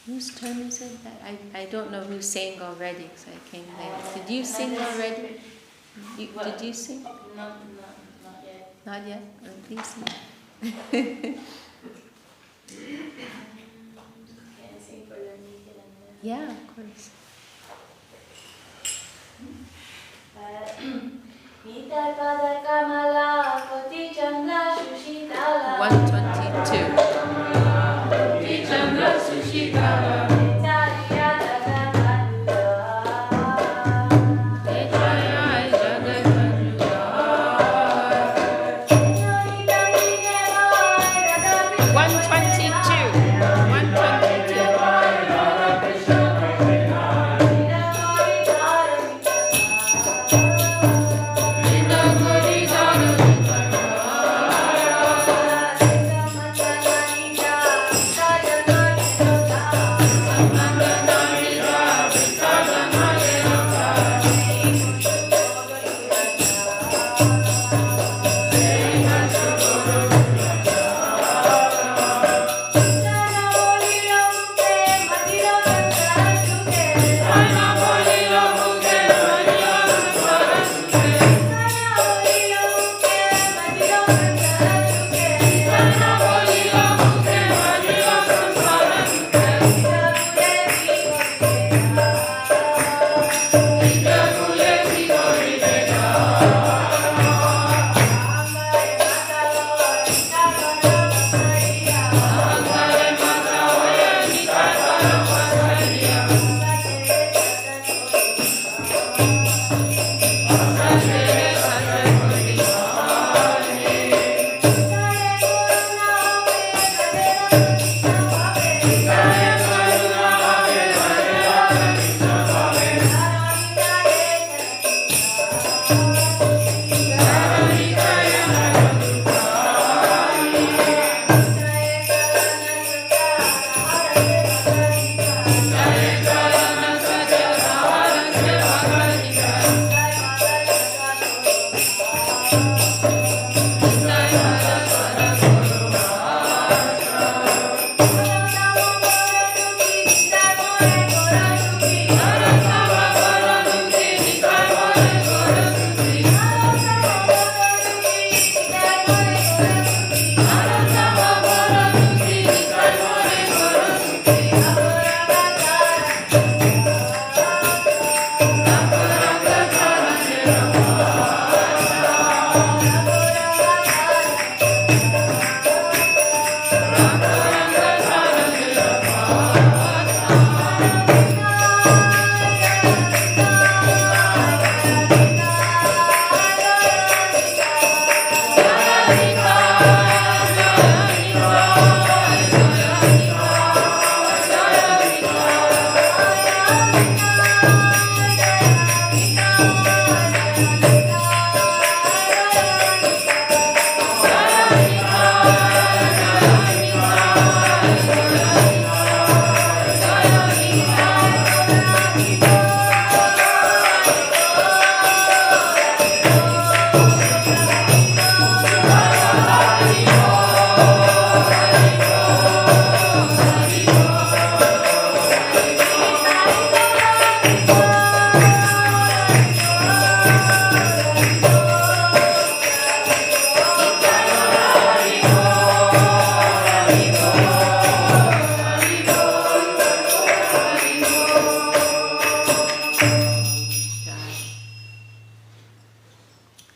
Whose turn is it? I don't know who sang already because I came late. Did you sing already? Did you sing? Not yet. Not yet? Oh, please sing. Can I sing for Lanita? Yeah, of course. Mita pada kamala koti chandra sushitala 122. koti chandra sushitala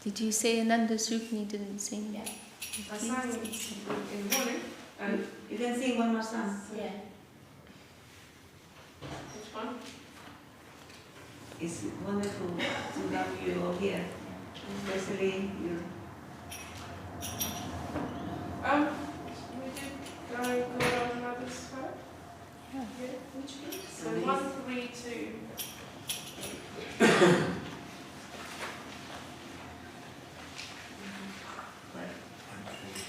Did you say Ananda Sukni didn't sing? Yeah. I sang in the morning. You can sing one more song. Yeah. Which one? It's wonderful to have you all here, especially you. We did go on another side. Yeah. Yeah. Which one? So Amazing. 132. Bye.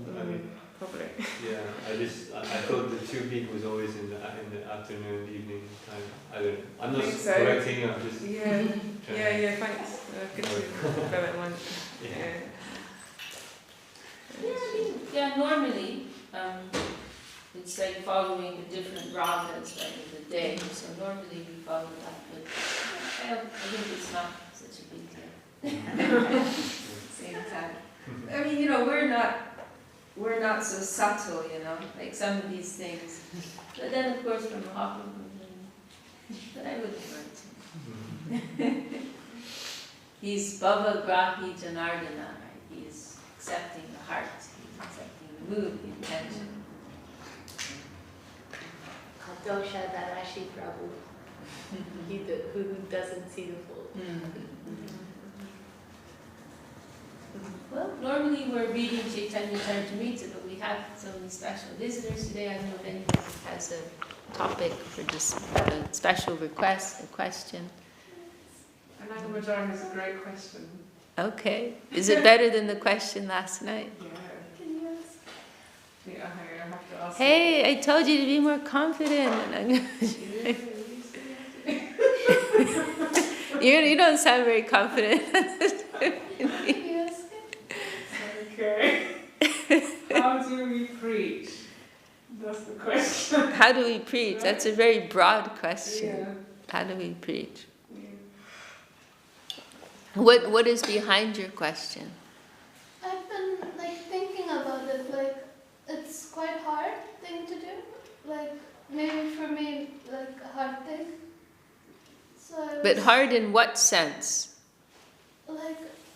I mean, Probably. yeah. I thought the 2 peak was always in the afternoon, evening time. I don't know. I'm not Think so. correcting. I'm just. Yeah. trying Yeah. Thanks. Good to bear that in mind. Yeah. Yeah, normally, it's like following the different ragas, right, of the day. So normally we follow that, but I think it's not such a big deal. Same time. I mean, we're not so subtle, like some of these things. But then, of course, from a Hopper, but I wouldn't learn too. He's Bhava Grahi Janardana, right? He's accepting the heart, he's accepting the mood, the intention. Dosha Darashi Prabhu. Who doesn't see the full. Well, normally we're reading Chaitanya Charitamrita, but we have so many special visitors today. I don't know if anyone has a topic for just a special request, a question. Ananda Majari has a great question. Okay. Is it better than the question last night? Yeah. Can you ask? Yeah, I have to ask. Hey, I told you to be more confident. You don't sound very confident. Okay. How do we preach? That's the question. How do we preach? That's a very broad question. Yeah. How do we preach? Yeah. What is behind your question? I've been thinking about it, it's quite hard thing to do, maybe for me a hard thing. So But hard in what sense?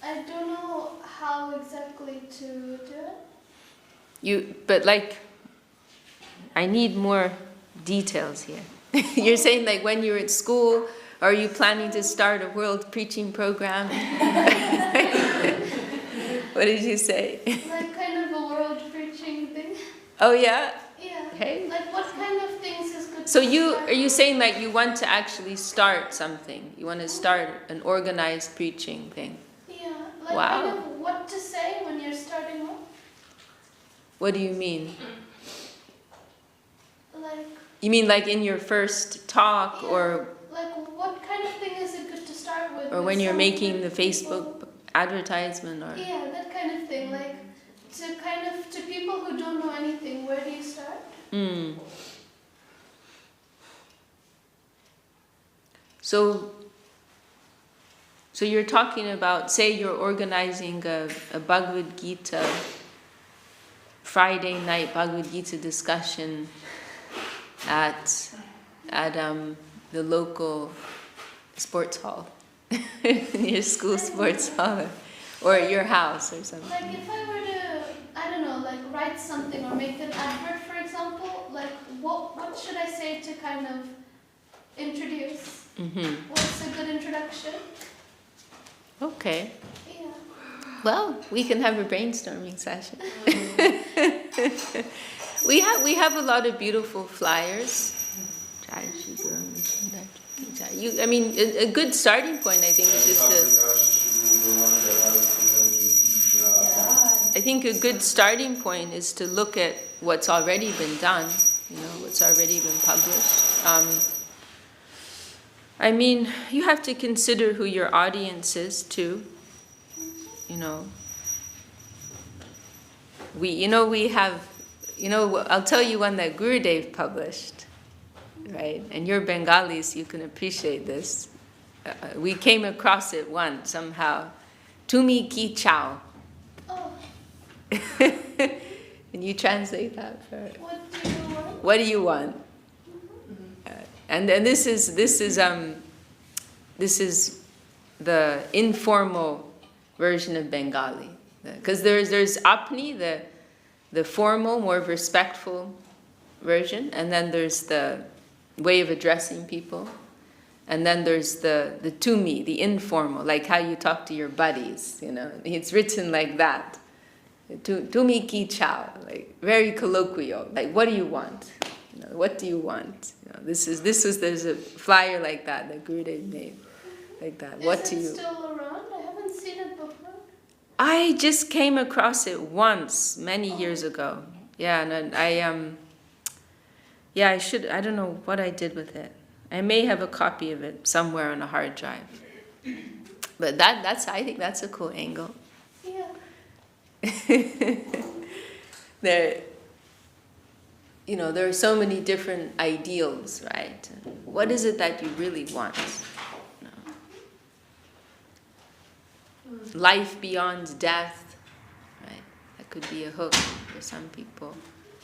I don't know how exactly to do it. But I need more details here. You're saying when you're at school, are you planning to start a world preaching program? What did you say? Kind of a world preaching thing. Oh yeah? Yeah. Hey. What kind of things is good So to start are you with? saying you want to actually start something? You want to start an organized preaching thing? Yeah. Wow. Kind of what to say when you're starting off. What do you mean? Like You mean in your first talk, or what kind of thing is it good to start with? when with you're some making the people? Facebook advertisement, or Yeah, that kind of thing. To people who don't know anything, where do you start? So you're talking about, say you're organizing a Bhagavad Gita, Friday night Bhagavad Gita discussion at the local sports hall, your school sports hall, or at your house or something. If I were to, I don't know, write something or make an advert, for example, what should I say to kind of introduce? What's a good introduction? Okay. Yeah. Well, we can have a brainstorming session. We have a lot of beautiful flyers. A good starting point, I think, is just to look at what's already been done, what's already been published. You have to consider who your audience is too. We have, I'll tell you one that Gurudev published, right? And you're Bengalis, you can appreciate this. We came across it once somehow. Tumi ki chao. Oh, Can you translate that for? what do you want? What do you want? And this is the informal version of Bengali, because there's apni, the formal, more respectful version, and then there's the way of addressing people, and then there's the tumi, the informal, like how you talk to your buddies. It's written like that. Tumi ki chao, very colloquial. What do you want? What do you want? There's a flyer like that Gurudev made, like that. What do you? Is it still around? I haven't seen it before. I just came across it once, many years ago. Yeah, and I should, I don't know what I did with it. I may have a copy of it somewhere on a hard drive. But that's I think that's a cool angle. Yeah. There are so many different ideals, right? What is it that you really want? Life beyond death, right? That could be a hook for some people.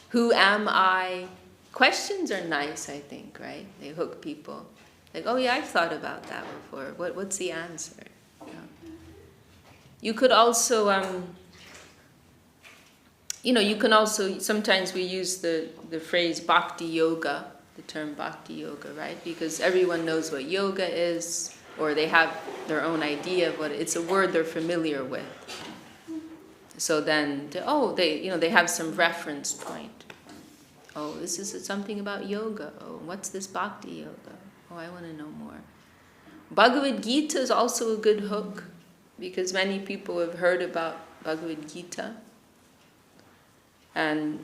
Who am I? Questions are nice, I think, right? They hook people. Like, oh yeah, I've thought about that before. What's the answer? You could also, you can also, sometimes we use the phrase Bhakti Yoga, the term Bhakti Yoga, right? Because everyone knows what yoga is, or they have their own idea of what it's a word they're familiar with. So then, they have some reference point. Oh, this is something about yoga. Oh, what's this Bhakti Yoga? Oh, I want to know more. Bhagavad Gita is also a good hook, because many people have heard about Bhagavad Gita. And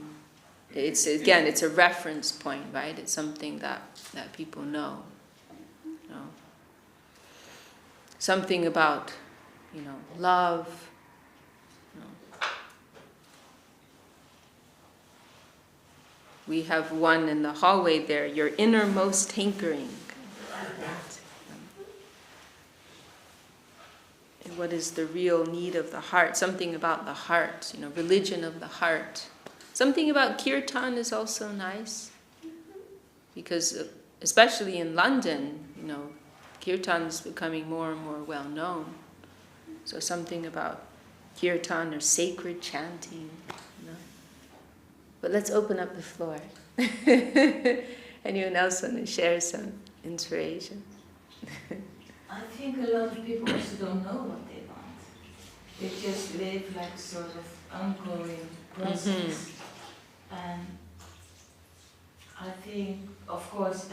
it's a reference point, right? It's something that people know. Something about, love. We have one in the hallway there, your innermost tinkering. What is the real need of the heart? Something about the heart, religion of the heart. Something about kirtan is also nice, because especially in London, kirtan is becoming more and more well known. So something about kirtan or sacred chanting. But let's open up the floor. Anyone else want to share some inspiration? I think a lot of people also don't know what they want. They just live like a sort of ongoing process. And I think, of course,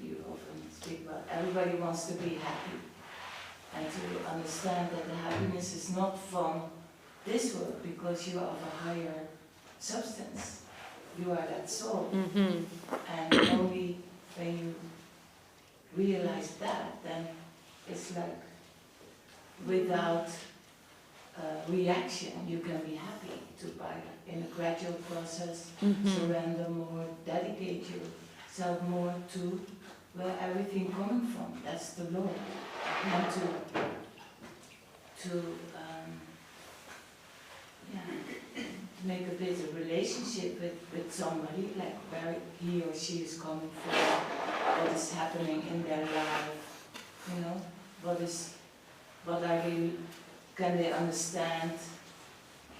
you often speak about, everybody wants to be happy. And to understand that the happiness is not from this world, because you are of a higher substance. You are that soul. And only when you realize that, then it's like without reaction you can be happy in a gradual process, surrender more, dedicate yourself more to where everything coming from. That's the Lord. And to make a bit of relationship with somebody, like where he or she is coming from, what is happening in their life, can they understand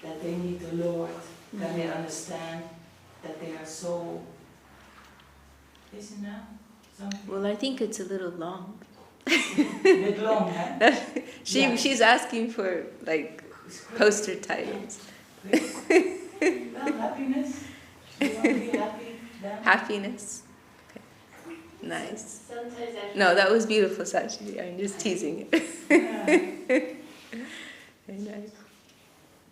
that they need the Lord? Can they understand that they are soul? Isn't that something? Well, I think it's a little long. A bit long, huh? She's asking for poster titles. Well, happiness. You want to be happy then? Happiness. Okay. Nice. Sometimes I No, that was beautiful, Sachi. I'm just teasing it. Very nice.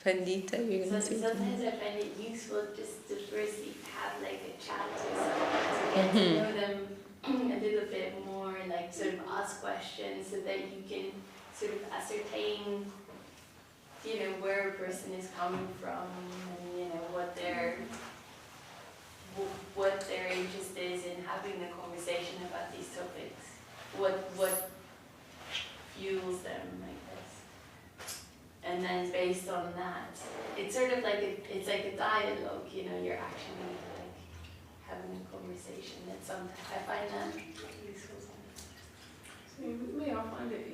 Pandita, you're going to say sometimes I find it useful just to firstly have like a chat with someone to get to know them a little bit more, like sort of ask questions so that you can sort of ascertain, where a person is coming from, and what their interest is in having the conversation about these topics. What fuels them like this, and then based on that, it's sort of like it's like a dialogue. You're actually like having a conversation. That's something I find that useful. So with me, I find it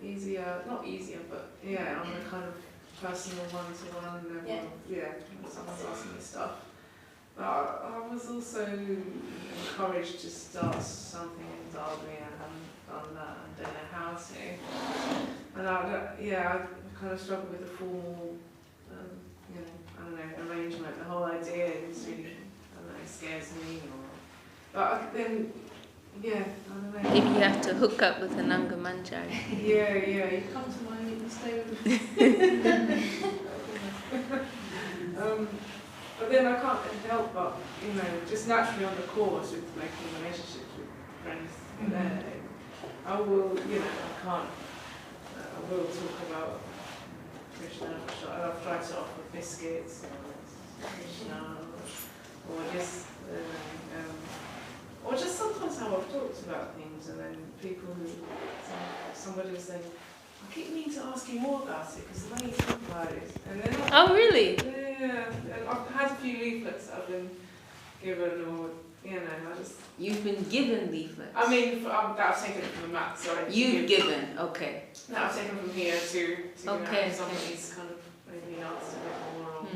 easier, not easier, but on the kind of personal one-to-one level. When someone's asking me stuff. But I was also encouraged to start something in Derby. I haven't done that and don't know how to. And I kind of struggle with the formal, arrangement. The whole idea is really, scares me. But then, yeah, I don't know. Maybe you have to hook up with a Nanga Manjari. Yeah, you come to my you stay with me. But then I can't help but, just naturally on the course with making relationships with friends there, I will, I can't, I will talk about Krishna. I've tried to offer biscuits or Krishna or just sometimes how I've talked about things and then people somebody will say, I keep meaning to ask you more about it because the way you talk about it. And then Oh, really? yeah, and I've had a few leaflets I've been given or, I just... You've been given leaflets. I mean, I've taken it from the mat, sorry. You've given, okay. No, I've taken from here to Okay. Somebody's kind of maybe asked a bit more or like,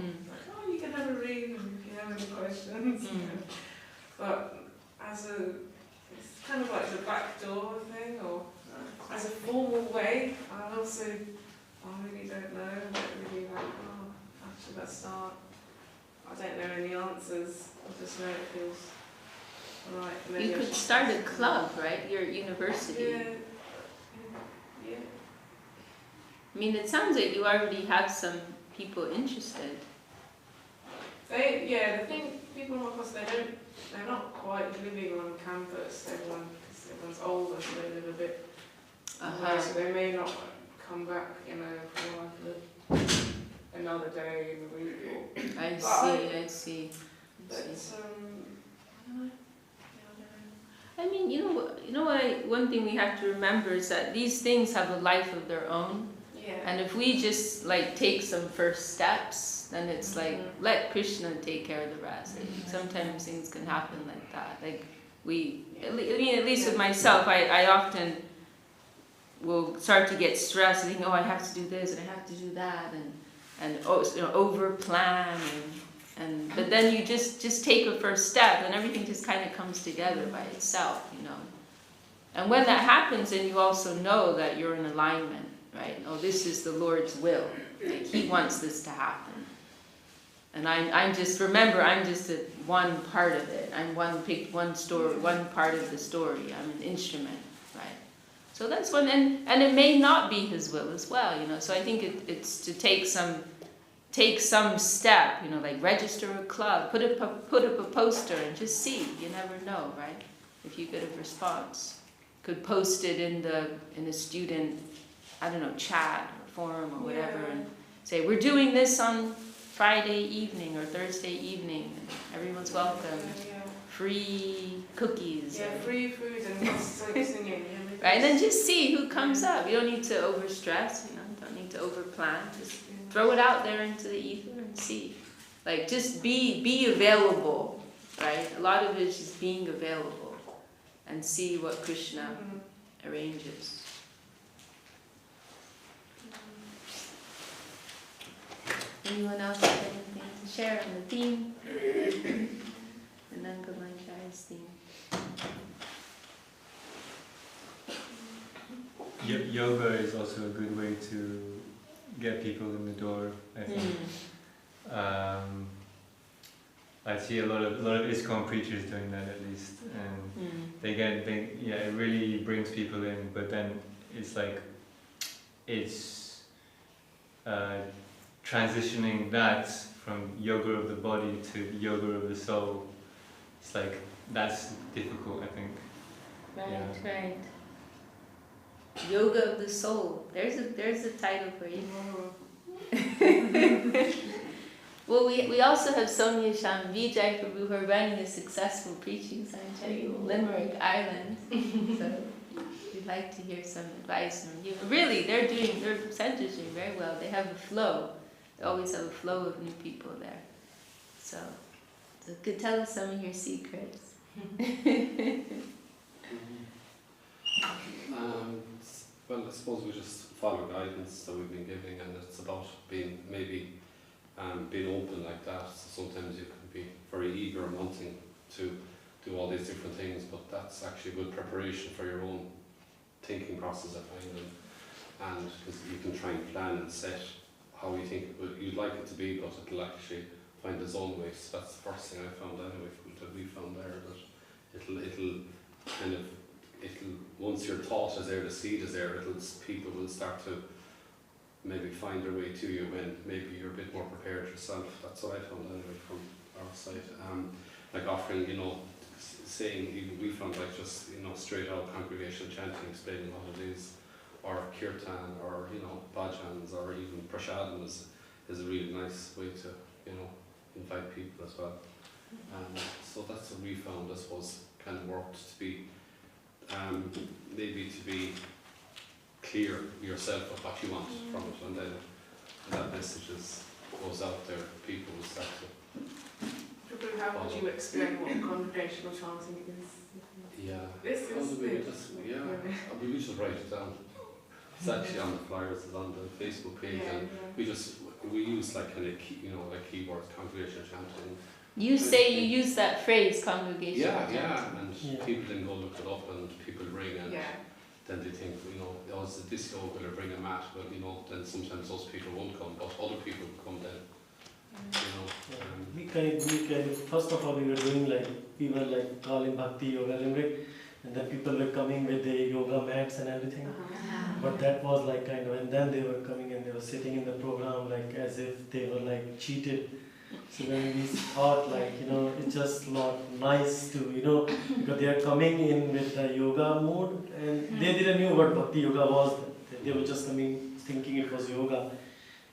you can have a read and if you have any questions. But it's kind of like the back door thing or as a formal way, I really don't know, I don't really like, how should I start? I don't know any answers, I just know it feels right. Maybe You could start a club, right? You're at university. Yeah. I mean, it sounds like you already have some people interested. The thing, people on my course, they're not quite living on campus, because everyone's older, so they live a bit away, so they may not come back, for like another day in the week. I see. But, I don't know. I mean, one thing we have to remember is that these things have a life of their own. Yeah. And if we just take some first steps, then it's let Krishna take care of the rest. Sometimes things can happen like that. At least with myself, I often will start to get stressed and think, I have to do this and I have to do that and over plan but then you just take a first step and everything just kind of comes together by itself, And when that happens, then you also know that you're in alignment, right? This is the Lord's will. He wants this to happen. And I'm just one part of it. I'm one story, one part of the story. I'm an instrument, right? So that's one, and it may not be His will as well, So I think it's to take some step, like register a club, put up a poster and just see. You never know, right? If you get a response, could post it in a student, chat or forum or whatever, and say we're doing this on Friday evening or Thursday evening, and everyone's welcome. Free cookies. Yeah, free food and singing. Right, and then just see who comes up. You don't need to overstress. Don't need to overplan. Just throw it out there into the ether and see. Just be available, right? A lot of it is just being available and see what Krishna arranges. Anyone else have anything to share on the theme? The Nanga Manjari's theme. Yoga is also a good way to get people in the door, I think. I see a lot of ISKCON preachers doing that at least, and it really brings people in. But then it's transitioning that from yoga of the body to yoga of the soul. It's that's difficult, I think. Right. Yoga of the soul. There's a title for you. Well, we also have Sonia Sham Vijay Prabhu who are running a successful preaching center in Limerick, Ireland. So we'd like to hear some advice from you. Really, their centers doing very well. They have a flow. They always have a flow of new people there. So could tell us some of your secrets. Well, I suppose we just follow guidance that we've been giving, and it's about being open like that. So sometimes you can be very eager and wanting to do all these different things, but that's actually good preparation for your own thinking process, I find, and because you can try and plan and set how you think you'd like it to be, but it'll actually find its own way. So that's the first thing I found anyway, that we found there, that it'll kind of, once your thought is there, the seed is there, people will start to maybe find their way to you when maybe you're a bit more prepared yourself. That's what I found anyway from our side. Like offering, saying, even we found like just, straight out congregational chanting, explaining what it is, or kirtan, or, bhajans, or even prashadam is a really nice way to, invite people as well. So that's what we found, I suppose, kind of worked to be, maybe to be clear yourself of what you want from it, and then that message goes out there, people will start to. How would you explain what congregational chanting is? Yeah. This is We just write it down. It's actually on the flyers, it's on the Facebook page, and we use like kind of like keywords, congregational chanting. You say you use that phrase, congregation. And people then go look it up, and people ring, and then they think, is this yoga will bring a mat? But then sometimes those people won't come, but other people will come then. We kind of, first of all, we were like calling Bhakti Yoga Limerick, and then people were coming with the yoga mats and everything. But that was like kind of, and then they were coming and they were sitting in the program like as if they were like cheated. So then we thought like, it's just not nice to, because they are coming in with the yoga mood, and they didn't know what Bhakti Yoga was. They were just coming thinking it was yoga,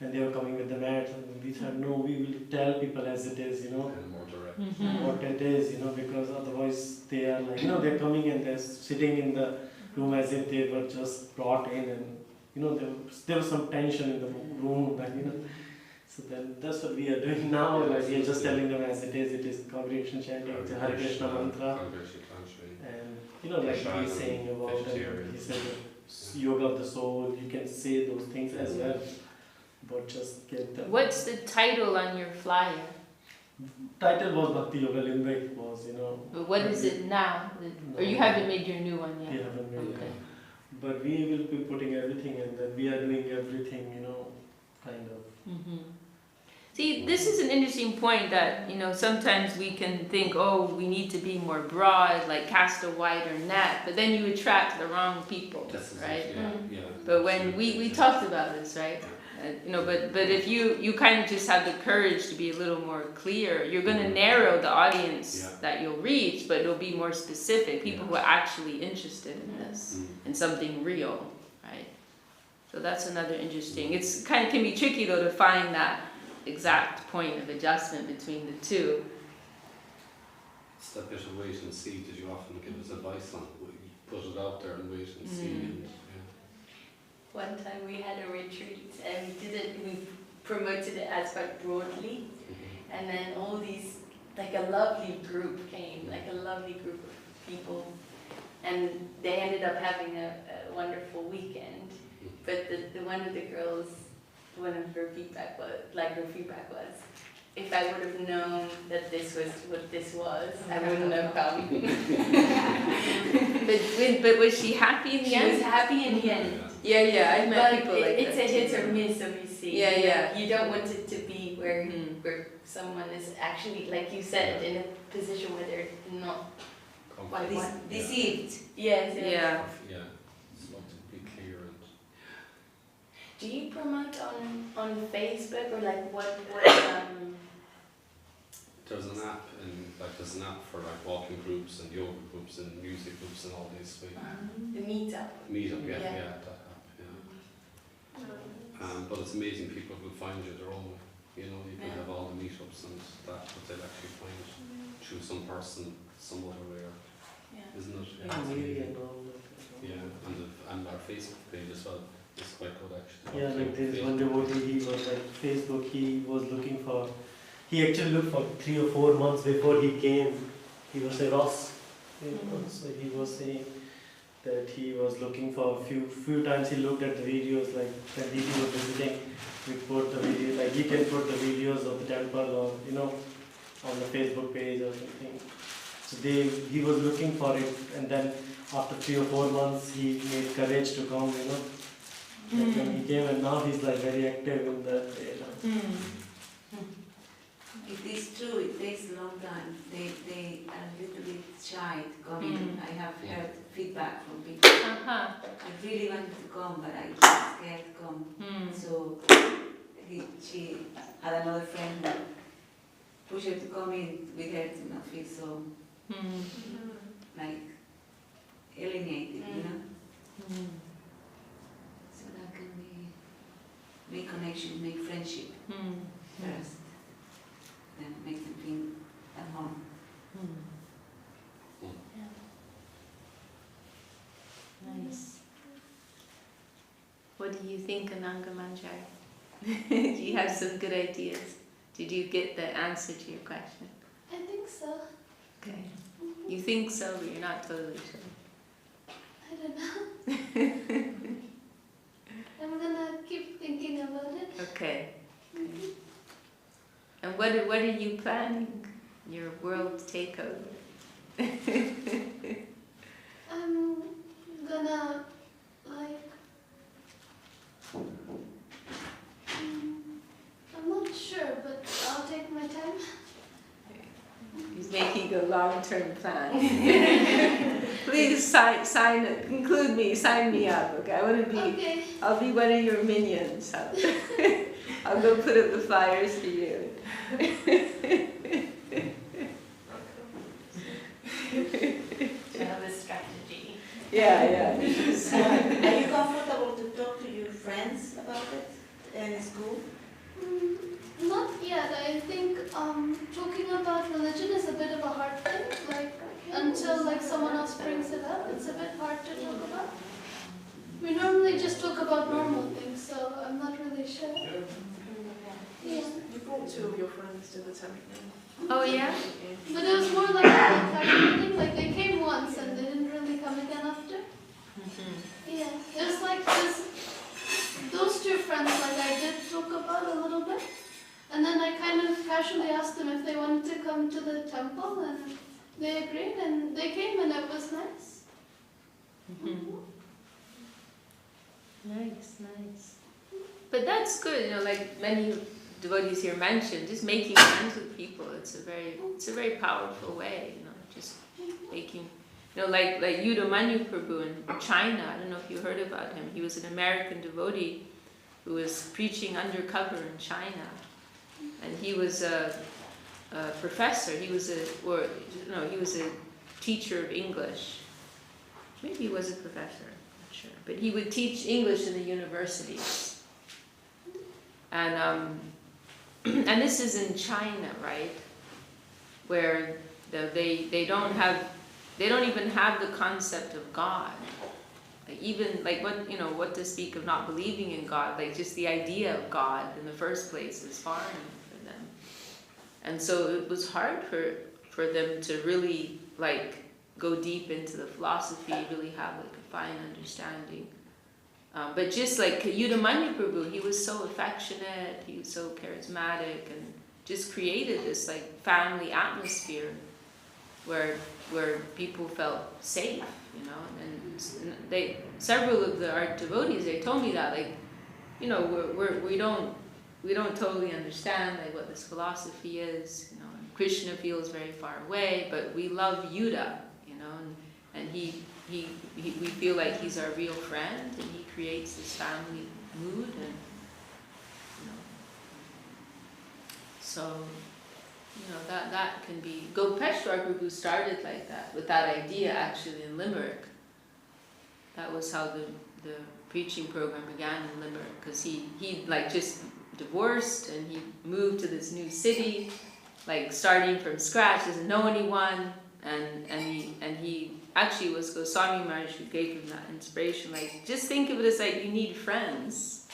and they were coming with the mat, and we thought, no, we will tell people as it is, And more direct. what it is, because otherwise they are like, they're coming and they're sitting in the room as if they were just brought in, and there was some tension in the room, like, so then that's what we are doing now. Like we are just telling them as it is congregation chanting, it's a Hare Krishna mantra, and like he's saying about he said yoga of the soul. You can say those things as well, but just get them. What's the title on your flyer? Title was Bhakti Yoga Limerick was, But what is it now? Or you haven't made your new one yet? We haven't made Okay. it. But we will be putting everything, and then we are doing everything, kind of. See, this is an interesting point that, sometimes we can think, we need to be more broad, like cast a wider net, but then you attract the wrong people, right? But when we talked about this, right? But if you kind of just have the courage to be a little more clear, you're going to narrow the audience that you'll reach, but it'll be more specific, people who are actually interested in this, and something real, right? So that's another interesting, it's kind of can be tricky though to find that exact point of adjustment between the two. It's that bit of wait and see that you often give us advice on. Put it out there and wait and see. And, One time we had a retreat and we promoted it as quite broadly, and then all these, like a lovely group came, like a lovely group of people, and they ended up having a wonderful weekend. But the one of the girls, one of her feedback was, if I would have known that this was what this was, I wouldn't have come. But was she happy in the end? She was happy in the end. Yeah, I met But people like it's that. a hit or miss, obviously. Yeah. You don't want it to be where someone is actually, like you said, in a position where they're not quite deceived. Yes. Yeah. It's not to be clear. Do you promote on Facebook or like what There's an app for like walking groups and yoga groups and music groups and all these. the meetup? Meetup, that Yeah. app, but it's amazing people will find you their own way. You can have all the meetups and that, but they'll actually find through some person, some other way, isn't it? And our Facebook page as well is quite good actually. Yeah, like there's one devotee, he was like Facebook, he actually looked for 3 or 4 months before he came. He was a Ross, so he was saying that he was looking for a few times he looked at the videos, like when Devi was visiting, we put the video, like he can put the videos of the temple or, on the Facebook page or something. So he was looking for it, and then after 3 or 4 months he made courage to come, Like when he came, and now he's like very active in that. It is true, it takes a long time. They are a little bit shy to come in. I have heard feedback from people. Uh-huh. I really wanted to come, but I was scared to come. So she had another friend who pushed her to come in with her to not feel so like alienated, you know? So that can be make connection, make friendship first. Then make them feel at home. Nice. What do you think, Ananga Manjari? Do you have some good ideas? Did you get the answer to your question? I think so. Okay. You think so, but you're not totally sure. I don't know. I'm gonna keep thinking about it. Okay. And what are you planning? Your world takeover? I'm gonna like I'm not sure, but I'll take my time. He's making a long-term plan. Please sign it. Include me. Sign me up. Okay. I want to be. Okay. I'll be one of your minions. I'll go put up the flyers for you. To have a strategy. Yeah. Are you comfortable to talk to your friends about it in school? Not yet. I think talking about religion is a bit of a hard thing. Like until like someone else brings it up, it's a bit hard to talk about. We normally just talk about normal things, so I'm not really sure. Yeah. You brought 2 of your friends to the temple. Oh yeah. But it was more like a thing. Like they came once and they didn't really come again after. Yeah. It was like those 2 friends. Like I did talk about a little bit. And then I kind of casually asked them if they wanted to come to the temple, and they agreed, and they came, and it was nice. Nice. But that's good, like many devotees here mentioned, just making friends with people. It's a very powerful way, just making, like Yudamanyu Prabhu in China. I don't know if you heard about him. He was an American devotee who was preaching undercover in China. And he was a professor. He was a teacher of English. Maybe he was a professor, I'm not sure. But he would teach English in the universities. And and this is in China, right? Where they don't even have the concept of God. Even like what to speak of not believing in God, like just the idea of God in the first place is foreign for them. And so it was hard for them to really like go deep into the philosophy, really have like a fine understanding. But just like Yudamanyu Prabhu, he was so affectionate, he was so charismatic, and just created this like family atmosphere where people felt safe, and several of our devotees, they told me that, like, we don't totally understand like what this philosophy is, and Krishna feels very far away, but we love Yuda, and we feel like he's our real friend, and he creates this family mood, and so that can be. Gopeshwar Prabhu started like that, with that idea actually in Limerick. That was how the preaching program began in Limerick, because he like just divorced and he moved to this new city, like starting from scratch, doesn't know anyone, and he actually was Goswami Maharaj who gave him that inspiration. Like, just think of it as like you need friends.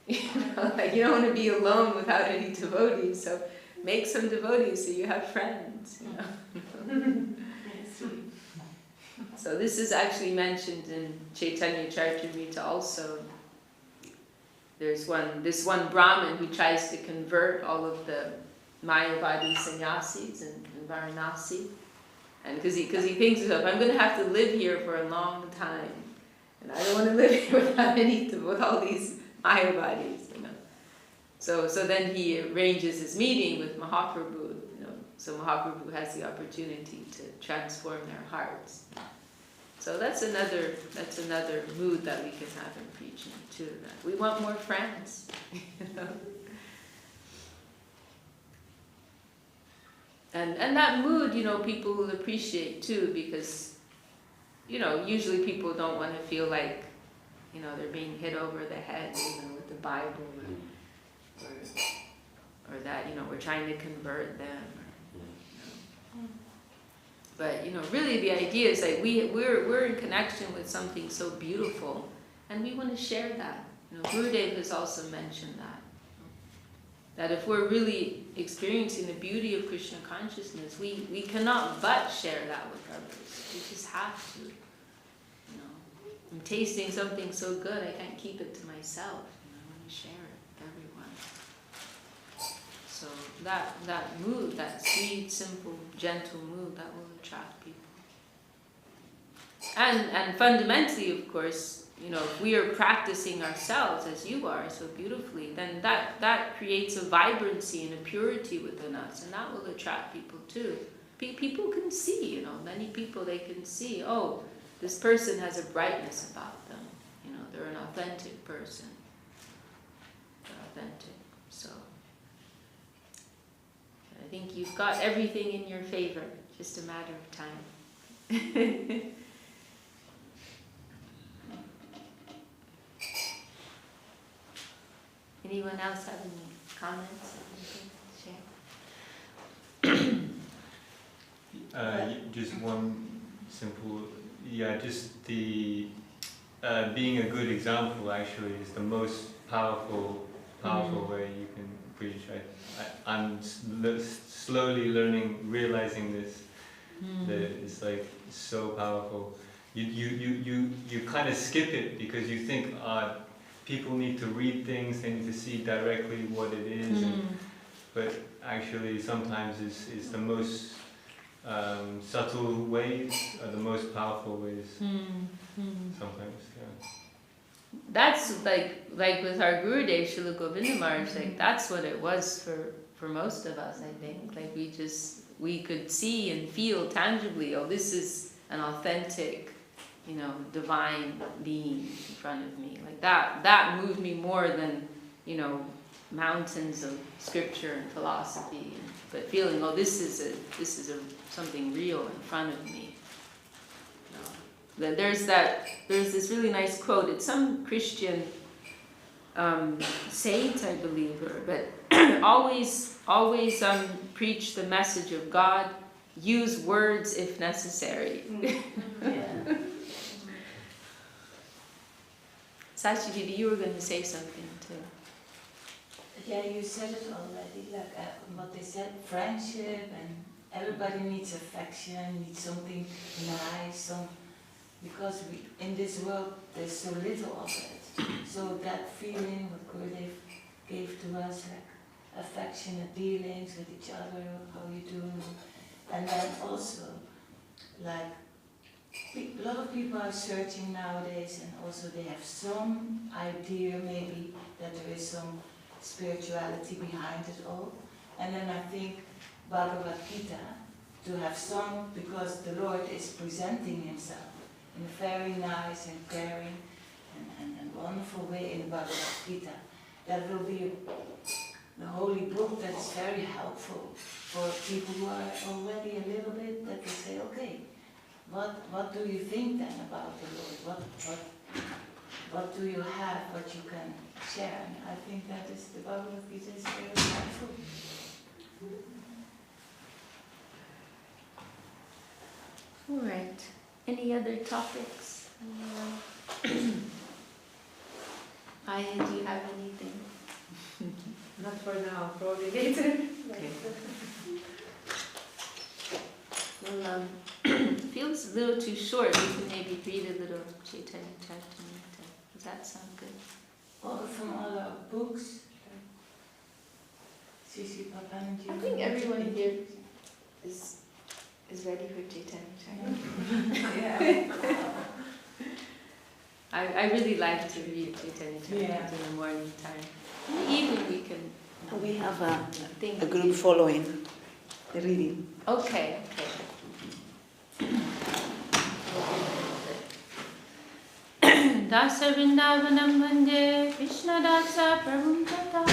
Like you don't want to be alone without any devotees, so make some devotees so you have friends. So this is actually mentioned in Chaitanya Charitamrita also. There's this one Brahmin who tries to convert all of the Mayavadi sannyasis in Varanasi. And because he thinks to himself, I'm going to have to live here for a long time. And I don't want to live here with all these Mayavadis, So then he arranges his meeting with Mahaprabhu, so Mahaprabhu has the opportunity to transform their hearts. So that's another mood that we can have in preaching too. That we want more friends, you know. And that mood, you know, people will appreciate too, because, you know, usually people don't want to feel like, you know, they're being hit over the head, you know, with the Bible, or that, you know, we're trying to convert them. But, you know, really the idea is like we're in connection with something so beautiful, and we want to share that. You know, Gurudev has also mentioned that if we're really experiencing the beauty of Krishna consciousness, we cannot but share that with others. We just have to. You know, I'm tasting something so good, I can't keep it to myself. You know, I want to share it with everyone. So that mood, that sweet, simple, gentle mood, that will attract people. And fundamentally, of course, you know, if we are practicing ourselves as you are so beautifully, then that creates a vibrancy and a purity within us, and that will attract people too. People can see, you know, many people, they can see, oh, this person has a brightness about them. You know, they're an authentic person. They're authentic. So I think you've got everything in your favor, just a matter of time. Anyone else have any comments or anything to share? Just one simple, just the being a good example actually is the most powerful way you can preach. I'm slowly realizing this, that it's like so powerful. You kind of skip it because you think people need to read things, they need to see directly what it is, but actually sometimes it's the most subtle ways are the most powerful ways. Sometimes, yeah. That's like with our Gurudev, Srila Govinda Maharaj, like that's what it was for most of us, I think. Like we could see and feel tangibly, oh, this is an authentic, you know, divine being in front of me. Like that moved me more than, you know, mountains of scripture and philosophy, but feeling, oh, this is something real in front of me. You know, there's this really nice quote. It's some Christian saint, I believe, but always preach the message of God. Use words if necessary. Sachi, you were going to say something too. Yeah, you said it already, like what they said, friendship, and everybody needs affection, needs something nice, because in this world there's so little of it. So that feeling what Gurudev gave to us, like affectionate dealings with each other, how you do, and then also, like, a lot of people are searching nowadays, and also they have some idea maybe that there is some spirituality behind it all. And then I think Bhagavad Gita, to have some, because the Lord is presenting himself in a very nice and caring and wonderful way in the Bhagavad Gita. That will be the holy book that is very helpful for people who are already a little bit, that will say, okay, what do you think then about the Lord? What do you have, what you can share? And I think that is the Bhagavad Gita is very helpful. All right. Any other topics? Aya, do you have anything? Not for now, probably later. Okay. Well, feels a little too short. We can maybe read a little Chaitanya Charitamrita. Does that sound good? Or from all our books. Sisi Papanji. I think everyone here is ready for Chaitanya Charitamrita. Yeah. I really like to read Chaitanya Charitamrita in the morning time. In the evening we can. We have think a group following. the reading. Okay. Dasa Vrindavanam Vande Krishna Dasa Prabhum Tata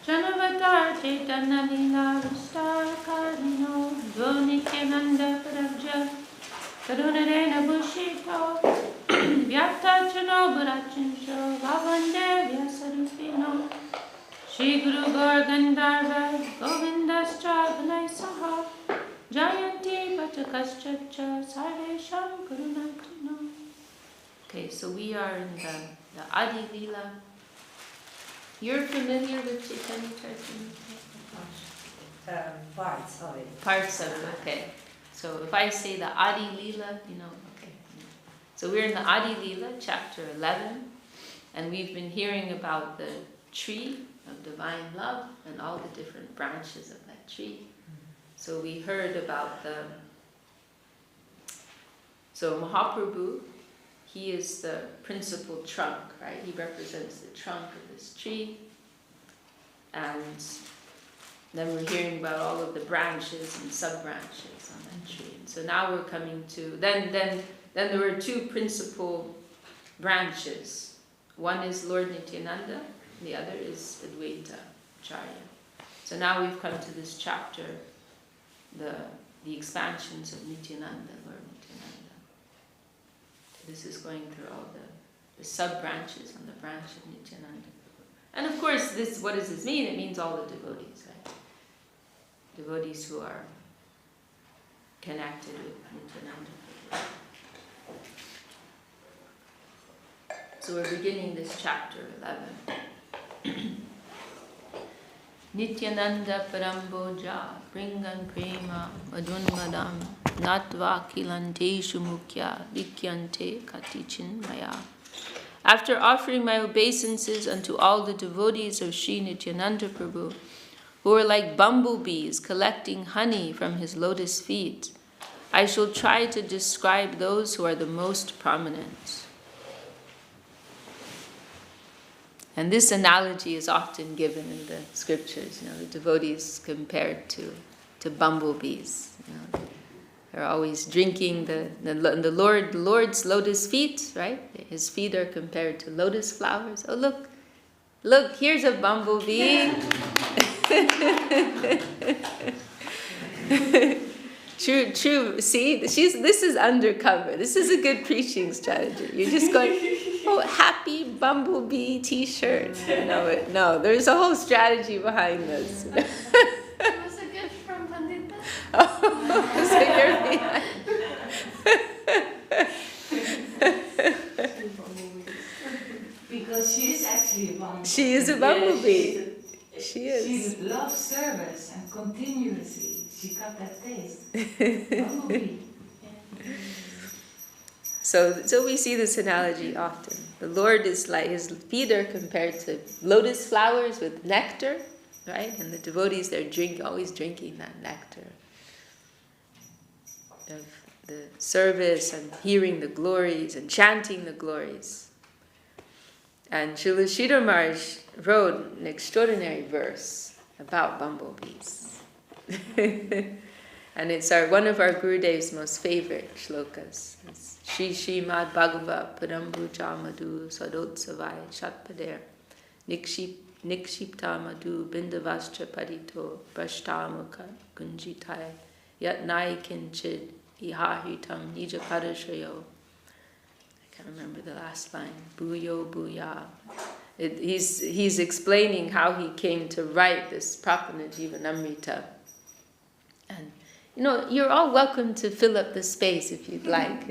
Janavatar Chaitanya Lila Vistar Karino Dvonityananda Parabja Karunarena Bhushito Vyakta Chano Bharachincho Bhavande Vyasarupino Shri Guru Gorgandharva Govindascha Vinay Saha Jayanti Patakaschacha Sarvesham Karunatino. Okay, so we are in the Adi Lila. You're familiar with Chaitanya Charitamrita? Parts of it. Parts of it, okay. So if I say the Adi Lila, you know, okay. So we're in the Adi Lila, chapter 11, and we've been hearing about the tree of divine love and all the different branches of that tree. So we heard about so Mahaprabhu, he is the principal trunk, right? He represents the trunk of this tree. And then we're hearing about all of the branches and sub-branches on that tree. And so now we're coming to, then there were two principal branches. One is Lord Nityananda, and the other is Advaita Acharya. So now we've come to this chapter, the expansions of Nityananda, Lord Nityananda. This is going through all the sub-branches on the branch of Nityananda. And of course, what does this mean? It means all the devotees, right? Devotees who are connected with Nityananda. So we're beginning this chapter 11. Nityananda Paramboja Bringan Prema Madunmadam Natva Kilanteshu Mukhya Vikyante Katichin Maya. After offering my obeisances unto all the devotees of Sri Nityananda Prabhu, who are like bumblebees collecting honey from his lotus feet, I shall try to describe those who are the most prominent. And this analogy is often given in the scriptures. You know, the devotees compared to bumblebees. You know, they're always drinking the Lord's lotus feet, right? His feet are compared to lotus flowers. Oh, look, here's a bumblebee. True. See, this is undercover. This is a good preaching strategy. You're just going, oh, happy bumblebee T-shirt. No, there's a whole strategy behind this. It was a gift from Pandita. Oh, so you're behind. Because she is actually a bumblebee. She is a bumblebee. She is. She loves service and continuously she got that taste. Bumblebee. So we see this analogy often. The Lord is like, his feet are compared to lotus flowers with nectar, right? And the devotees, they're always drinking that nectar of the service and hearing the glories and chanting the glories. And Srila Sridhar Maharaj wrote an extraordinary verse about bumblebees. And it's one of our Gurudev's most favorite shlokas. It's Shri Srimad Bhagava Parambuja Madhu Sadotsavai Shatpader Nikshipta Madhu Bindavastra Parito Prashtamukha Kunjitai Yatnai Kinchid Ihahritam Nijapadashrayo. I can't remember the last line. Bhuyo Bhuya. He's explaining how he came to write this Prapana Jivanamrita. And you're all welcome to fill up the space if you'd like,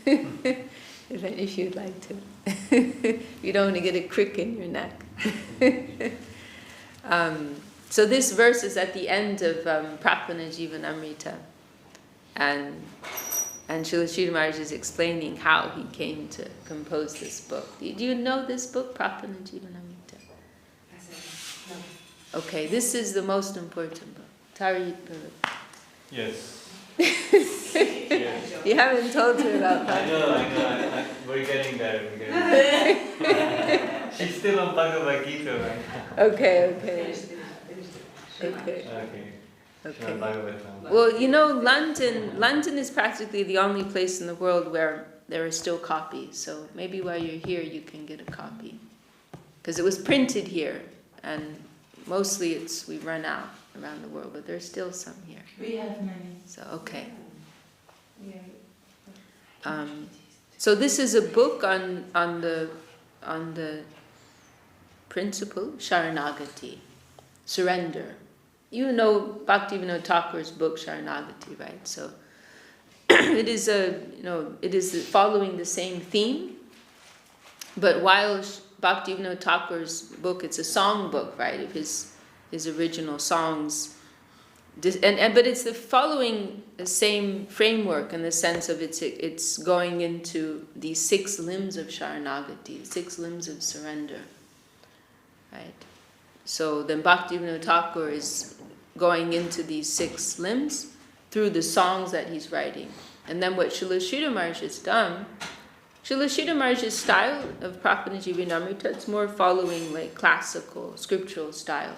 if you'd like to. You don't want to get a crick in your neck. So this verse is at the end of Prapana Jivanamrita. And Srila Sridhar Maharaj is explaining how he came to compose this book. Do you know this book, Prapana Jivanamrita? No. Okay, this is the most important book. Tarit Bharat. Yes. Yes. You haven't told her about that. I know. We're getting there. She's still on Bhagavad Gita right now. Okay. Okay. Okay. Bhagavatam. Well, you know, London is practically the only place in the world where there are still copies. So maybe while you're here, you can get a copy, because it was printed here, and mostly we run out around the world, but there's still some here. We have many. So okay. Yeah. So this is a book on the principle Sharanagati, surrender. You know Bhaktivinoda Thakur's book Sharanagati, right? So it is following the same theme, but while Bhaktivinoda Thakur's book, it's a song book, right, of his original songs, but it's following the same framework in the sense of it's going into these 6 limbs of Sharanagati, 6 limbs of surrender, right? So then Bhaktivinoda Thakur is going into these 6 limbs through the songs that he's writing. And then what Srila Sridhar Maharaj has done, Srila Sridhar Maharaj's style of Prabhupada Vinamrita, it's more following like classical, scriptural style.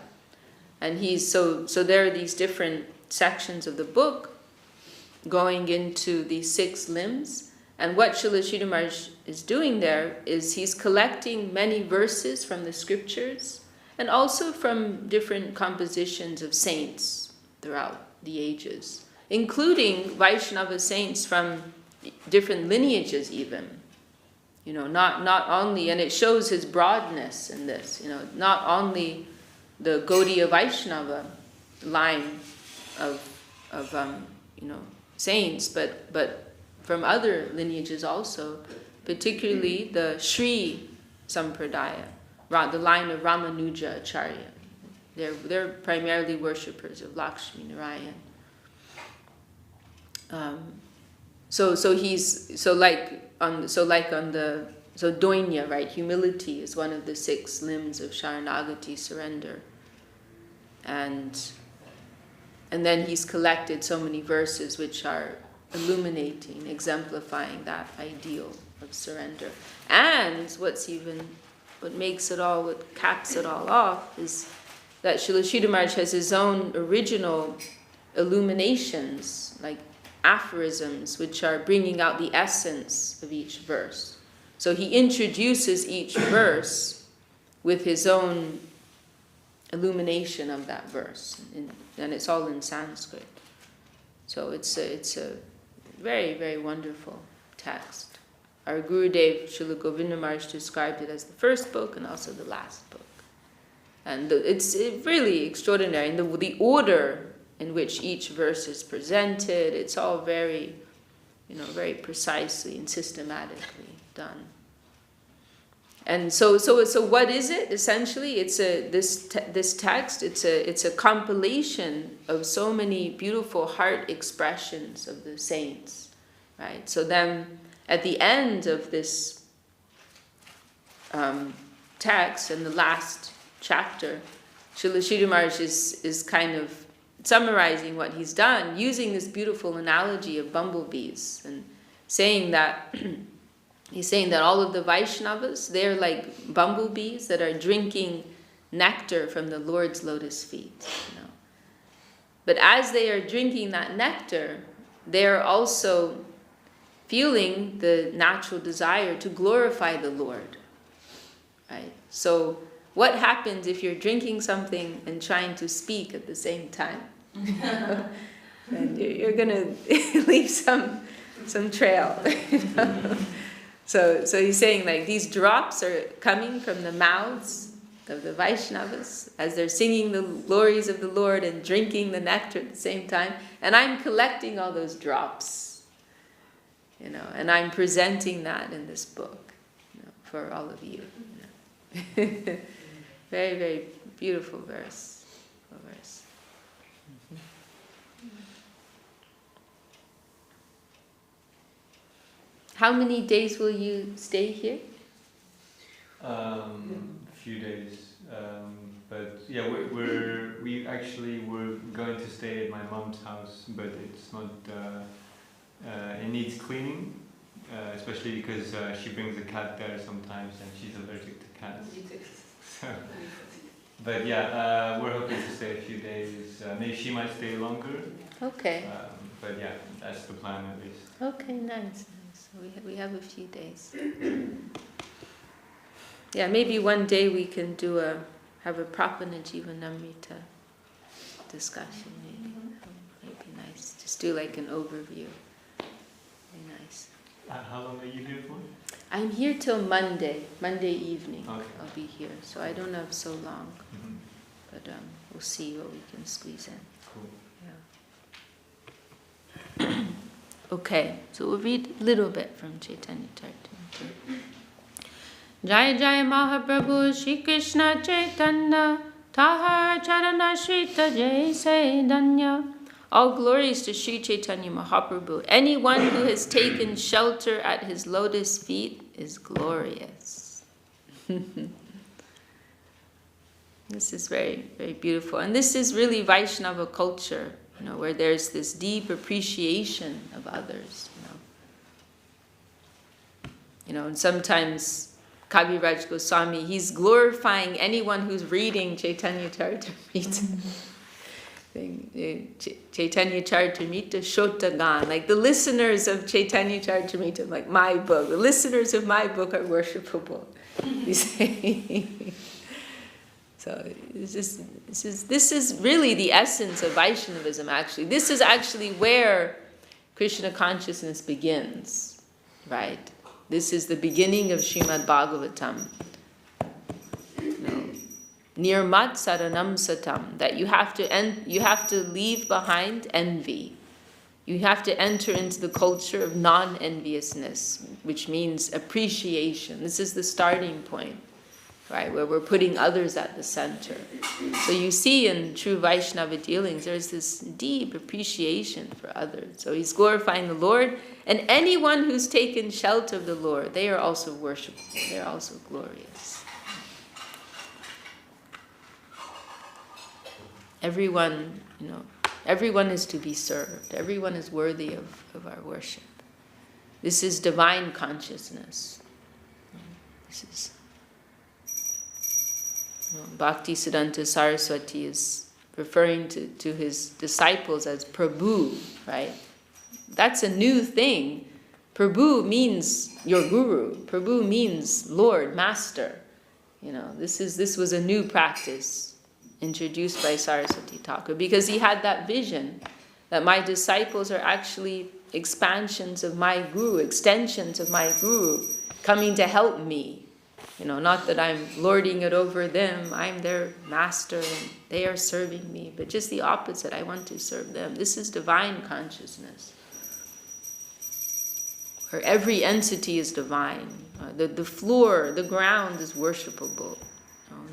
And so there are these different sections of the book going into these 6 limbs. And what Srila Sridhar Maharaj is doing there is he's collecting many verses from the scriptures and also from different compositions of saints throughout the ages, including Vaishnava saints from different lineages even. You know, not only, and it shows his broadness in this, you know, not only the Gaudiya Vaishnava line of saints, but from other lineages also, particularly the Sri Sampradaya, the line of Ramanuja Acharya. They're primarily worshippers of Lakshmi Narayan. So Doinya, right? Humility is one of the 6 limbs of Sharanagati, surrender. And then he's collected so many verses which are illuminating, exemplifying that ideal of surrender. And what caps it all off is that Srila Sridhar Maharaj has his own original illuminations, like aphorisms, which are bringing out the essence of each verse. So he introduces each verse with his own illumination of that verse, and it's all in Sanskrit. So it's a very, very wonderful text. Our Gurudev Srila Govinda Maharaj described it as the first book and also the last book. And it's really extraordinary. And the order in which each verse is presented, it's all very, very precisely and systematically done. And so what is it? Essentially, it's this text. It's a compilation of so many beautiful heart expressions of the saints, right? So then, at the end of this text, in the last chapter, Srila Sridhar Maharaj is kind of summarizing what he's done, using this beautiful analogy of bumblebees, and saying that he's saying that all of the Vaishnavas, they're like bumblebees that are drinking nectar from the Lord's lotus feet. But as they are drinking that nectar, they are also feeling the natural desire to glorify the Lord, right? So what happens if you're drinking something and trying to speak at the same time? And you're going to leave some trail. So he's saying, like, these drops are coming from the mouths of the Vaishnavas as they're singing the glories of the Lord and drinking the nectar at the same time, and I'm collecting all those drops, and I'm presenting that in this book, for all of you. Very, very beautiful verse. How many days will you stay here? A few days, but yeah, we actually were going to stay at my mom's house, but it's not. It needs cleaning, especially because she brings a cat there sometimes, and she's allergic to cats. So But yeah, we're hoping to stay a few days. Maybe she might stay longer. Okay. But yeah, that's the plan at least. Okay, nice. So we have a few days. Yeah, maybe one day we can have a Prapana Jivanamrita discussion. Maybe it'd be nice. Just do like an overview. Be nice. How long are you here for? I'm here till Monday evening. Okay. I'll be here, so I don't have so long. Mm-hmm. But we'll see what we can squeeze in. Cool. Yeah. Okay, so we'll read a little bit from Chaitanya Charitamrita. Jai Jai Mahaprabhu Shri Krishna Chaitanya Tahar Charana Shrita Jai Sai Danya. All glories to Sri Chaitanya Mahaprabhu. Anyone who has taken shelter at his lotus feet is glorious. This is very, very beautiful. And this is really Vaishnava culture, where there's this deep appreciation of others, and sometimes Kaviraj Goswami, he's glorifying anyone who's reading Chaitanya Charitamrita. Chaitanya Charitamrita Shotagan, like the listeners of Chaitanya Charitamrita, like my book, the listeners of my book are worshipable. So this is really the essence of Vaishnavism, actually. This is actually where Krishna consciousness begins, right? This is the beginning of Srimad Bhagavatam. Nirmat saranam satam, that you have to leave behind envy. You have to enter into the culture of non-enviousness, which means appreciation. This is the starting point, right, where we're putting others at the center. So you see in true Vaishnava dealings, there's this deep appreciation for others. So he's glorifying the Lord, and anyone who's taken shelter of the Lord, they are also worshipable, they are also glorious. Everyone is to be served. Everyone is worthy of our worship. This is divine consciousness. This is Bhakti Siddhanta Saraswati is referring to his disciples as Prabhu, right? That's a new thing. Prabhu means your guru. Prabhu means Lord, Master. This was a new practice introduced by Saraswati Thakur, because he had that vision that my disciples are actually expansions of my guru, extensions of my guru, coming to help me. Not that I'm lording it over them, I'm their master and they are serving me, but just the opposite, I want to serve them. This is divine consciousness, where every entity is divine. The floor, the ground is worshipable.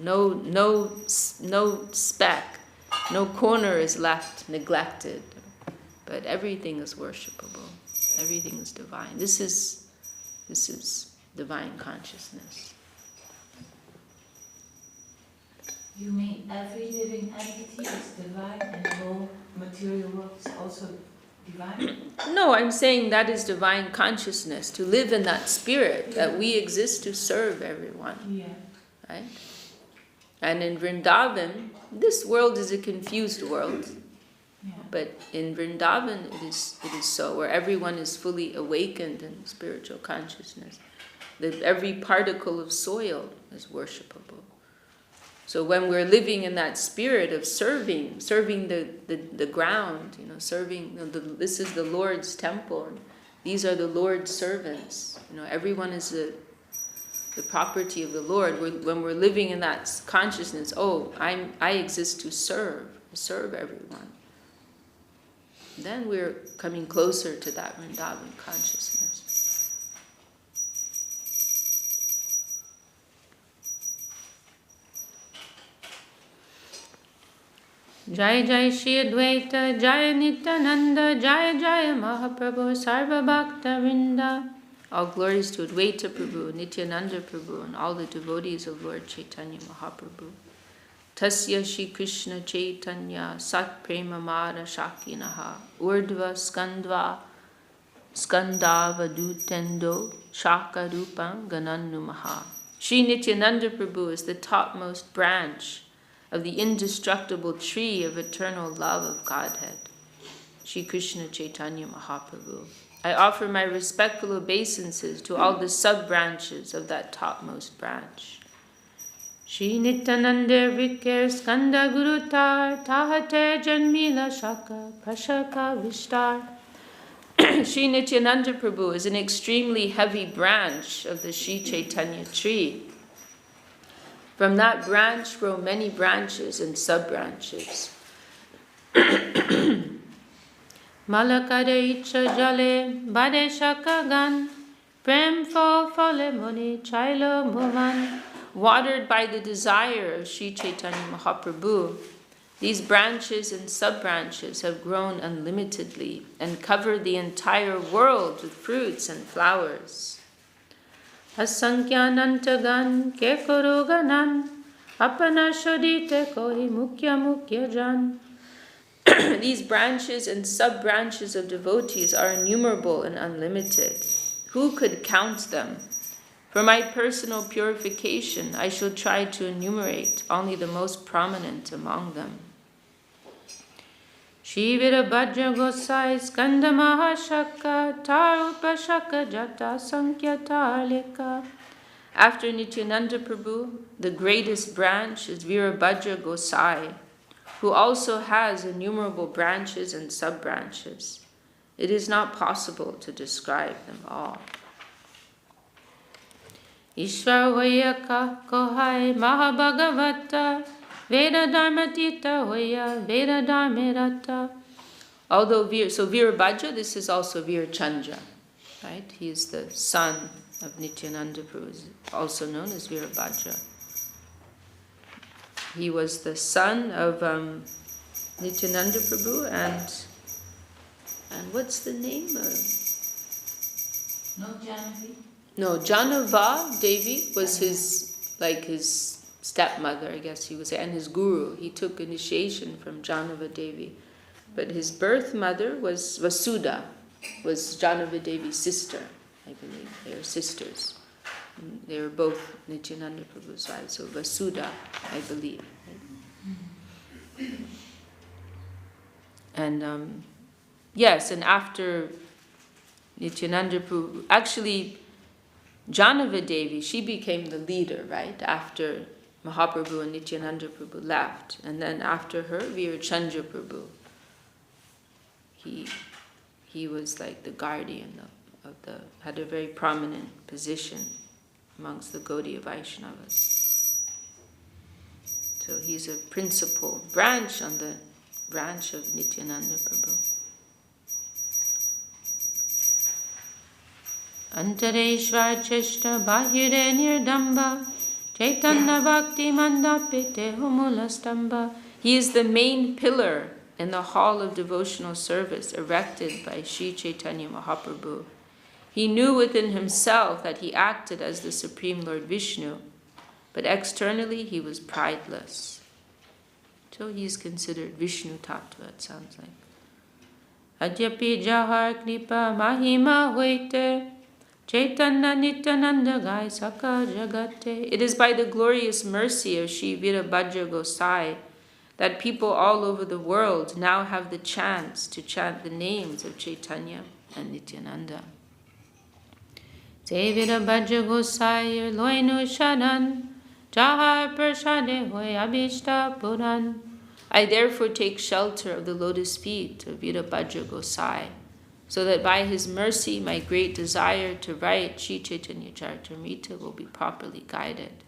No speck, no corner is left neglected, but everything is worshipable. Everything is divine. This is divine consciousness. You mean every living entity is divine and the whole material world is also divine? No, I'm saying that is divine consciousness, to live in that spirit, that we exist to serve everyone. Yeah. Right? And in Vrindavan, this world is a confused world. Yeah. But in Vrindavan, it is so, where everyone is fully awakened in spiritual consciousness. Every particle of soil is worshipable. So when we're living in that spirit of serving the ground, serving, this is the Lord's temple. And these are the Lord's servants. Everyone is the property of the Lord. When we're living in that consciousness, I exist to serve everyone. Then we're coming closer to that Vrindavan consciousness. Jai Jai Shri Advaita, Jai Nityananda, Jai Jai Mahaprabhu, Sarva Bhakta Vrinda. All glories to Advaita Prabhu, Nityananda Prabhu, and all the devotees of Lord Chaitanya Mahaprabhu. Tasya Shri Krishna Chaitanya Sat Prema Mara Shakinaha Urdhva Skandavadutendo Shaka Rupam Ganannumaha. Shri Nityananda Prabhu is the topmost branch of the indestructible tree of eternal love of Godhead, Shri Krishna Chaitanya Mahaprabhu. I offer my respectful obeisances to all the sub-branches of that topmost branch. Shri Nityananda Vikir Skanda Gurutar Tahate Janmila Shaka Prashaka Vishtar. Shri Nityananda Prabhu is an extremely heavy branch of the Shri Chaitanya tree. From that branch grow many branches and sub-branches. Malakade Icha Jale Bade Shakagan Prem Fo Fole Muni Chailo Bhuvan. Watered by the desire of Shri Chaitanya Mahaprabhu, these branches and sub-branches have grown unlimitedly and cover the entire world with fruits and flowers. Asankyanantagan kekoroganan apanashodite koi mukya jan. These branches and sub-branches of devotees are innumerable and unlimited. Who could count them? For my personal purification, I shall try to enumerate only the most prominent among them. Shri Virabhadra Gosai Skanda Mahashaka Tarupashaka Jata Sankhya Tarlika. After Nityananda Prabhu, the greatest branch is Virabhadra Gosai, who also has innumerable branches and sub-branches. It is not possible to describe them all. Ishvara Hoya Kohai Mahabhagavata Veda Dharmatita Hoya Veda Dharmirata. Although Virabhadra, this is also Virachandra, right? He is the son of Nityananda Prabhu, also known as Virabhadra. He was the son of Nityananda Prabhu and what's the name of? Not Janavi? No, Janava Devi was his stepmother, I guess you would say, and his guru. He took initiation from Janava Devi. But his birth mother was Vasudha, was Janava Devi's sister, I believe. They were sisters. And they were both Nityananda Prabhu's wives, so Vasudha, I believe. Right? And yes, and after Nityananda Prabhu, actually, Janava Devi, she became the leader, right, after Mahaprabhu and Nityananda Prabhu left. And then after her, Virachandra Prabhu. He was like the guardian had a very prominent position amongst the Gaudiya Vaishnavas. So he's a principal branch on the branch of Nityananda Prabhu. Antareshvar Cheshta Bahire Nirdamba Chaitanya Bhakti Mandapite Humulastamba. He is the main pillar in the hall of devotional service erected by Sri Chaitanya Mahaprabhu. He knew within himself that he acted as the Supreme Lord Vishnu, but externally he was prideless. So he is considered Vishnu Tattva, it sounds like. Adyapi Jahar Kripa Mahima Hoite Chaitanya Nityananda Gai Saka Jagate. It is by the glorious mercy of Sri Virabhadra Gosai that people all over the world now have the chance to chant the names of Chaitanya and Nityananda. Te Virabhadra Gosai Loinu Shanan Jahar Prashade Hoy Abhishta Puran. I therefore take shelter of the lotus feet of Virabhadra Gosai, so that by his mercy my great desire to write Shri Chaitanya Charitamrita will be properly guided.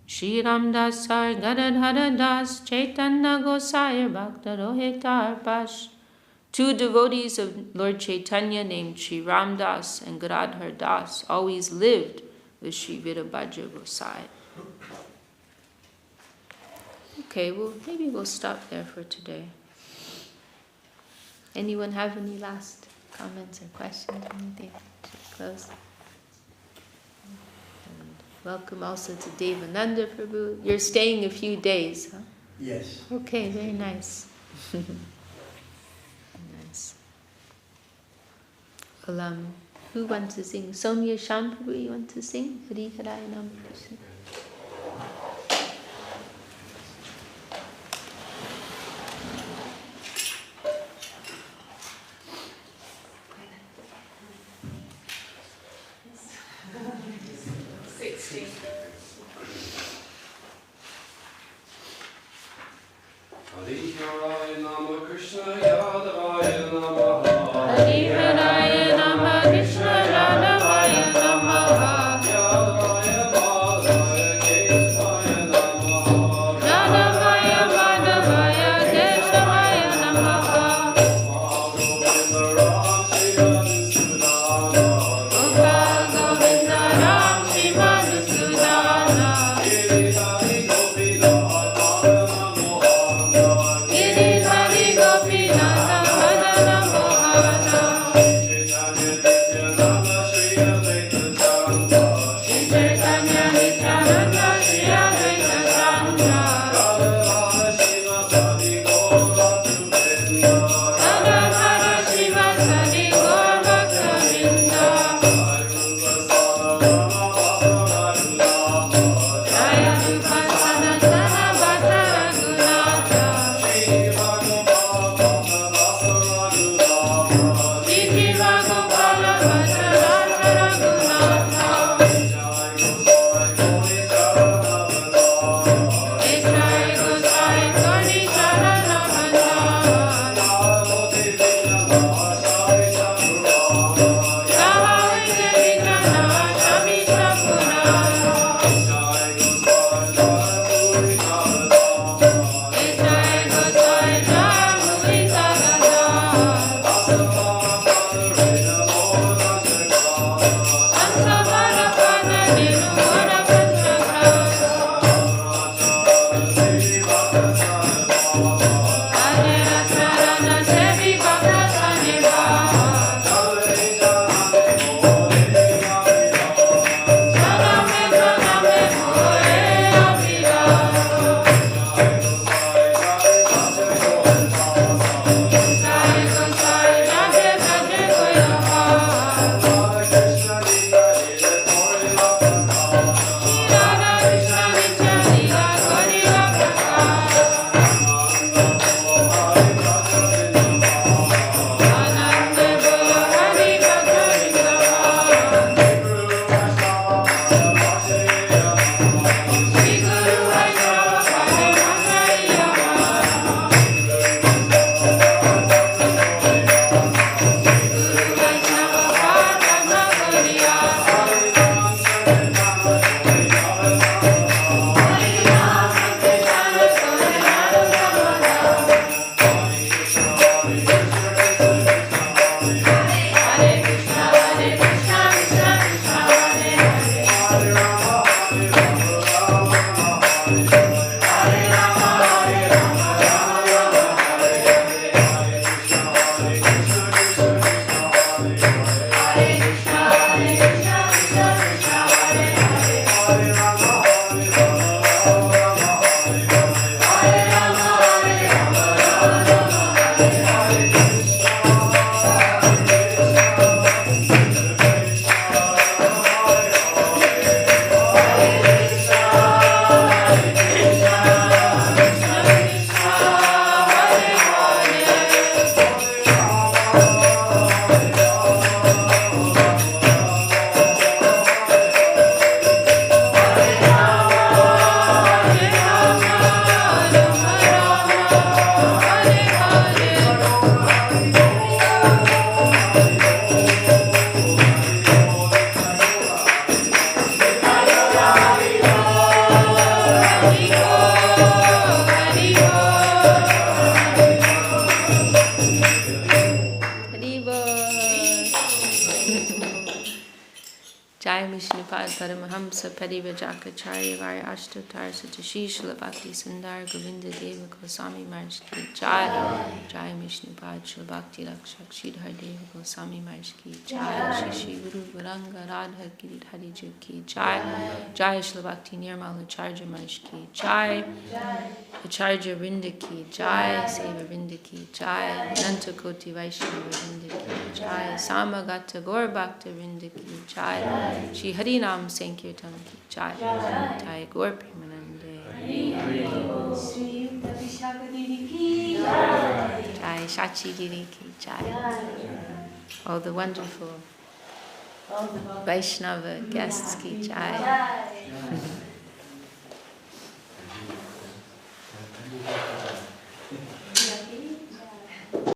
Shri Ramdasar Gadadhara Das Chaitanya Gosai Bhakta Rohitar Pash. Two devotees of Lord Chaitanya named Shri Ramdas and Gadadhar Das always lived with Shri Virabhadra Gosai. Okay, well, maybe we'll stop there for today. Anyone have any last comments or questions or anything? Should close. And welcome also to Devananda Prabhu. You're staying a few days, huh? Yes. Okay, very nice. Nice. Well, Who wants to sing? Sonia Shamprabhu, you want to sing? Hari Haraya Nama Krishna. Hari Haraya Nama Krishna Yadavaya Namaha. Hari Haraya Nama Krishna Yadavaya Namaha. Yadavaya Madhavaya Keshavaya Namaha. Yadavaya Madhavaya Keshavaya Namaha. Govinda Ram Shiva Sudana. Gopal Govinda Ram Shiva Sudana. Giridhari Gopinath Madana Mohana. Giridhari Gopinath Madana Mohana. Paramahamsa Parivajakacharya Varya Ashtotar Satashi Srila Bhakti Sundar Govinda Deva Goswami Maharaj Ki Jai. Jai Vishnupad Srila Bhakti Rakshak Sridhar Deva Goswami Maharaj Ki Jai. Shri Shri Guru Varanga Radha Giridhari Ji Ki Jai. Jai Srila Bhakti Nirmala Acharya Maharaj Ki Jai. Acharya Vrinda Ki Jai. Seva Vrinda Ki Jai. Nanta Koti Vaishnava Vrinda Ki Jai. Samagata Gaur Bhakta Vrinda Ki Jai. Shri Harinam Sankirtan Ki Jai. Jai Gaur Premanande. Sri Vishakha Devi ki jai. Jai Shachi Diri Ki Jai. All the wonderful Vaishnava guests Ki Jai.